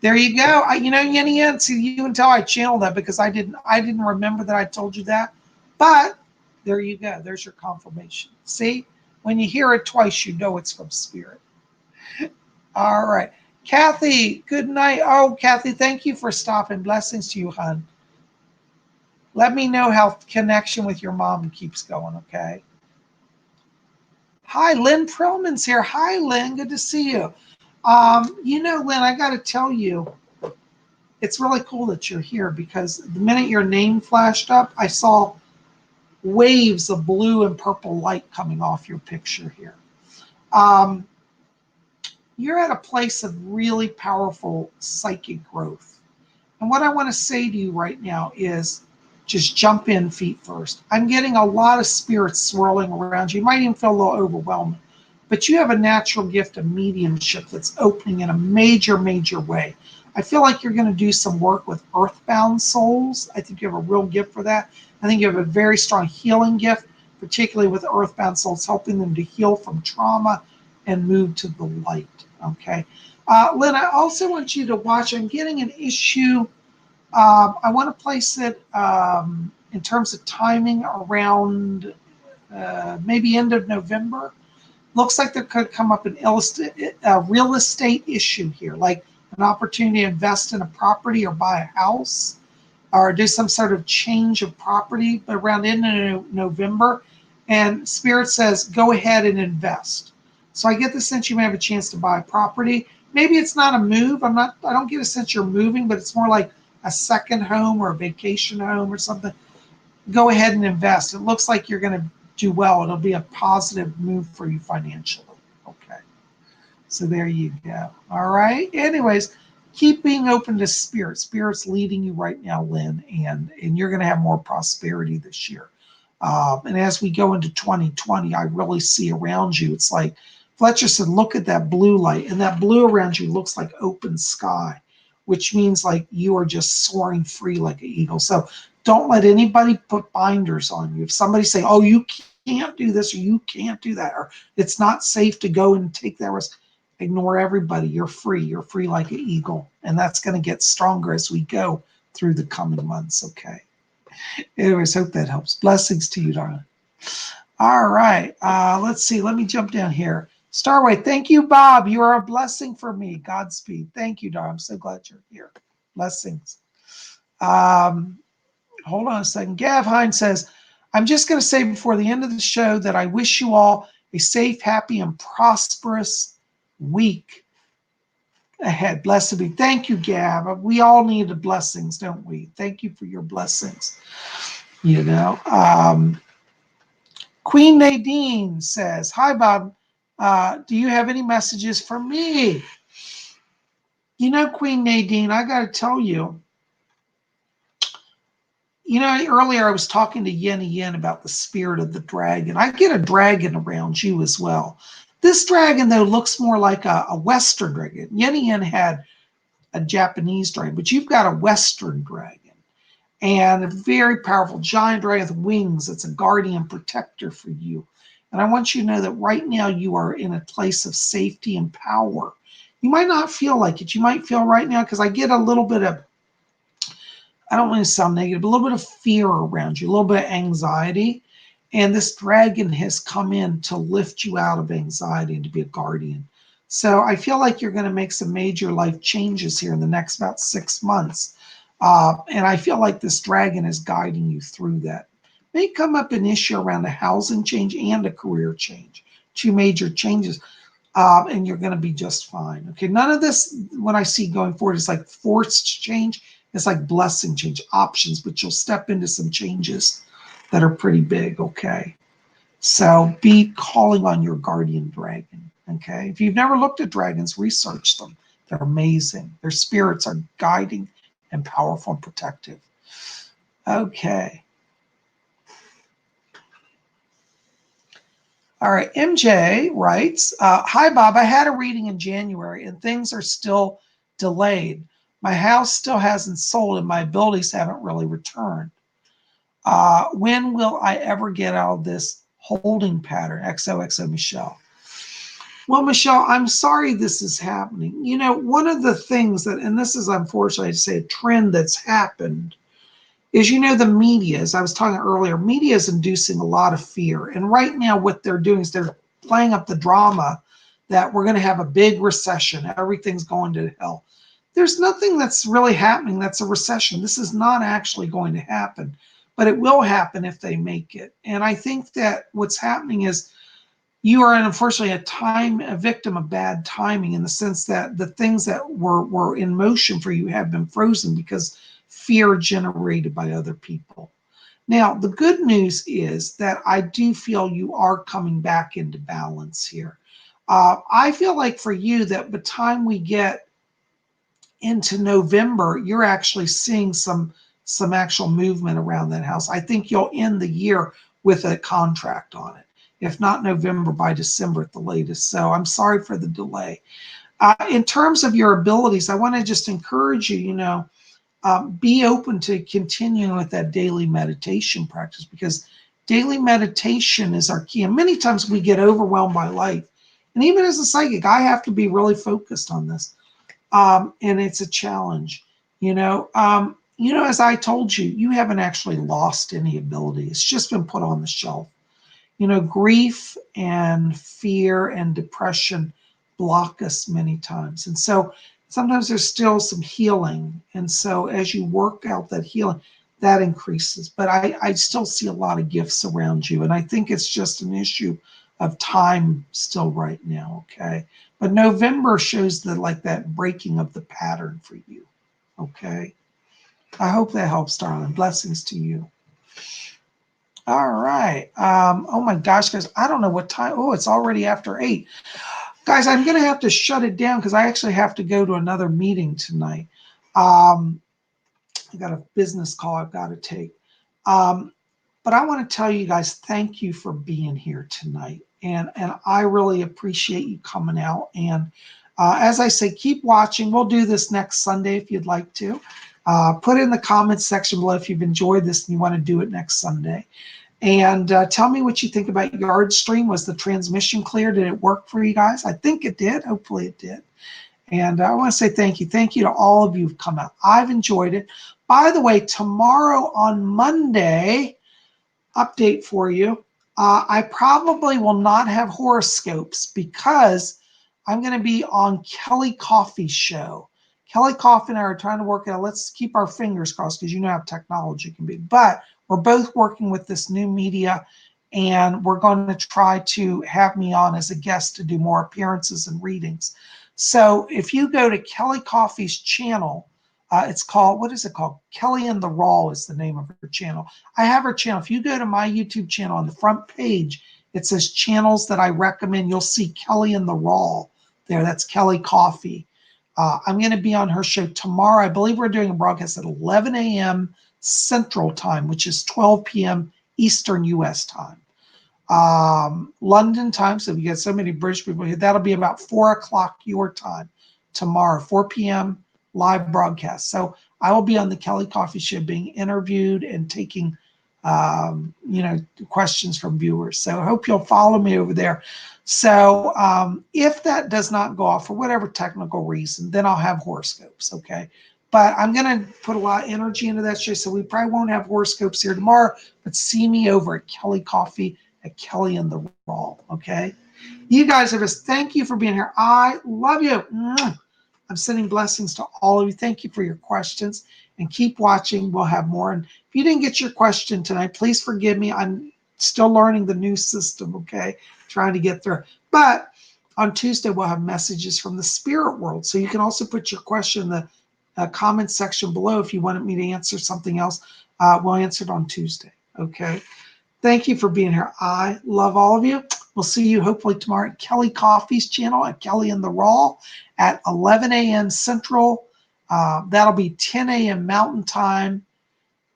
There you go. Yenny Yen, see, you can tell I channeled that because I didn't remember that I told you that. But there you go. There's your confirmation. See, when you hear it twice, you know it's from spirit. All right. Kathy, good night. Oh, Kathy, thank you for stopping. Blessings to you, hon. Let me know how connection with your mom keeps going, okay? Hi, Lynn Perlman's here. Hi, Lynn. Good to see you. Lynn, I got to tell you, it's really cool that you're here because the minute your name flashed up, I saw waves of blue and purple light coming off your picture here. You're at a place of really powerful psychic growth. And what I want to say to you right now is just jump in feet first. I'm getting a lot of spirits swirling around you. You might even feel a little overwhelmed, but you have a natural gift of mediumship that's opening in a major, major way. I feel like you're going to do some work with earthbound souls. I think you have a real gift for that. I think you have a very strong healing gift, particularly with earthbound souls, helping them to heal from trauma and move to the light. Okay. Lynn, I also want you to watch. I'm getting an issue. I want to place it in terms of timing around maybe end of November. Looks like there could come up a real estate issue here, like an opportunity to invest in a property or buy a house or do some sort of change of property, but around end of November. And Spirit says, go ahead and invest. So I get the sense you may have a chance to buy a property. Maybe it's not a move. I don't get a sense you're moving, but it's more like a second home or a vacation home or something. Go ahead and invest. It looks like you're going to do well. It'll be a positive move for you financially. Okay. So there you go. All right. Anyways, keep being open to spirit. Spirit's leading you right now, Lynn, and you're going to have more prosperity this year. And as we go into 2020, I really see around you, it's like Fletcher said, look at that blue light, and that blue around you looks like open sky, which means like you are just soaring free like an eagle. So don't let anybody put binders on you. If somebody's saying, oh, you can't do this or you can't do that, or it's not safe to go and take that risk, ignore everybody. You're free. You're free like an eagle. And that's going to get stronger as we go through the coming months. Okay. Anyways, hope that helps. Blessings to you, darling. All right. Let's see. Let me jump down here. Starway, thank you, Bob. You are a blessing for me. Godspeed. Thank you, darling. I'm so glad you're here. Blessings. Hold on a second. Gav Hines says, I'm just going to say before the end of the show that I wish you all a safe, happy, and prosperous week ahead. Blessed be. Thank you, Gav. We all need the blessings, don't we? Thank you for your blessings. Queen Nadine says, hi, Bob. Do you have any messages for me? Queen Nadine, I got to tell you, earlier I was talking to Yenny Yen about the spirit of the dragon. I get a dragon around you as well. This dragon, though, looks more like a Western dragon. Yenny Yen had a Japanese dragon, but you've got a Western dragon. and a very powerful giant dragon with wings. It's a guardian protector for you. And I want you to know that right now you are in a place of safety and power. You might not feel like it. You might feel right now, because I get a little bit of, I don't want to sound negative, but a little bit of fear around you, a little bit of anxiety. And this dragon has come in to lift you out of anxiety and to be a guardian. So I feel like you're going to make some major life changes here in the next about 6 months. And I feel like this dragon is guiding you through that. May come up an issue around a housing change and a career change, two major changes, and you're going to be just fine. Okay, none of this, when I see going forward, is like forced change. It's like blessing change, options, but you'll step into some changes that are pretty big. Okay, so be calling on your guardian dragon. Okay, if you've never looked at dragons, research them. They're amazing. Their spirits are guiding and powerful and protective. Okay. All right, MJ writes, hi, Bob. I had a reading in January and things are still delayed. My house still hasn't sold and my abilities haven't really returned. When will I ever get out of this holding pattern? XOXO Michelle. Well, Michelle, I'm sorry this is happening. You know, one of the things that, and this is unfortunately to say a trend that's happened, is, you know, the media, as I was talking earlier, media is inducing a lot of fear. And right now what they're doing is they're playing up the drama that we're going to have a big recession. Everything's going to hell. There's nothing that's really happening that's a recession. This is not actually going to happen, but it will happen if they make it. And I think that what's happening is you are unfortunately a victim of bad timing, in the sense that the things that were in motion for you have been frozen because fear generated by other people. Now, the good news is that I do feel you are coming back into balance here. I feel like for you that by the time we get into November, you're actually seeing some actual movement around that house. I think you'll end the year with a contract on it. If not November, by December at the latest. So I'm sorry for the delay. In terms of your abilities, I want to just encourage you, be open to continuing with that daily meditation practice, because daily meditation is our key. And many times we get overwhelmed by life. And even as a psychic, I have to be really focused on this. And it's a challenge, as I told you, you haven't actually lost any ability. It's just been put on the shelf. Grief and fear and depression block us many times. And so sometimes there's still some healing. And so as you work out that healing, that increases. But I still see a lot of gifts around you. And I think it's just an issue of time still right now. Okay. But November shows that breaking of the pattern for you. Okay. I hope that helps, darling. Blessings to you. All right. Oh my gosh, guys, I don't know what time. Oh, it's already after 8. Guys, I'm going to have to shut it down because I actually have to go to another meeting tonight. I got a business call I've got to take. But I want to tell you guys, thank you for being here tonight. And I really appreciate you coming out. And as I say, keep watching. We'll do this next Sunday if you'd like to. Put it in the comments section below if you've enjoyed this and you want to do it next Sunday. And tell me what you think about Yard Stream. Was the transmission clear? Did it work for you guys? I think it did. Hopefully it did. And I want to say thank you. Thank you to all of you who've come out. I've enjoyed it. By the way, tomorrow on Monday, update for you, I probably will not have horoscopes because I'm going to be on Kelly Coffey's show. Kelly Coffey and I are trying to work out. Let's keep our fingers crossed because you know how technology can be. But we're both working with this new media, and we're going to try to have me on as a guest to do more appearances and readings. So if you go to Kelly Coffey's channel, it's called, what is it called? Kelly and the Raw is the name of her channel. I have her channel. If you go to my YouTube channel, on the front page, it says channels that I recommend. You'll see Kelly and the Raw there. That's Kelly Coffey. I'm going to be on her show tomorrow. I believe we're doing a broadcast at 11 a.m. Central Time, which is 12 p.m. Eastern U.S. time. London time, so we get so many British people here, that'll be about 4 o'clock your time tomorrow, 4 p.m. live broadcast. So I will be on the Kelly Coffee Show being interviewed and taking, questions from viewers. So I hope you'll follow me over there. So if that does not go off for whatever technical reason, then I'll have horoscopes, okay? But I'm going to put a lot of energy into that show, so we probably won't have horoscopes here tomorrow, but see me over at Kelly Coffee at Kelly in the Raw, okay? You guys are just, thank you for being here. I love you. I'm sending blessings to all of you. Thank you for your questions, and keep watching. We'll have more. And if you didn't get your question tonight, please forgive me. I'm still learning the new system, okay? Trying to get through. But on Tuesday, we'll have messages from the spirit world. So you can also put your question in the comment section below if you wanted me to answer something else. We'll answer it on Tuesday, okay? Thank you for being here. I love all of you. We'll see you hopefully tomorrow at Kelly Coffee's channel at Kelly in the Raw at 11 a.m. Central. That'll be 10 a.m. Mountain Time,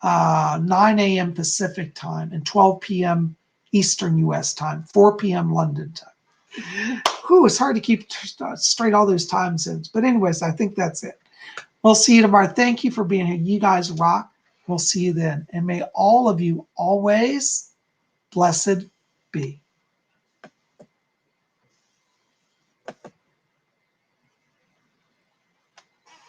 9 a.m. Pacific Time, and 12 p.m. Eastern U.S. Time, 4 p.m. London Time. Whew, it's hard to keep straight all those time zones. But anyways, I think that's it. We'll see you tomorrow. Thank you for being here. You guys rock. We'll see you then. And may all of you always blessed be.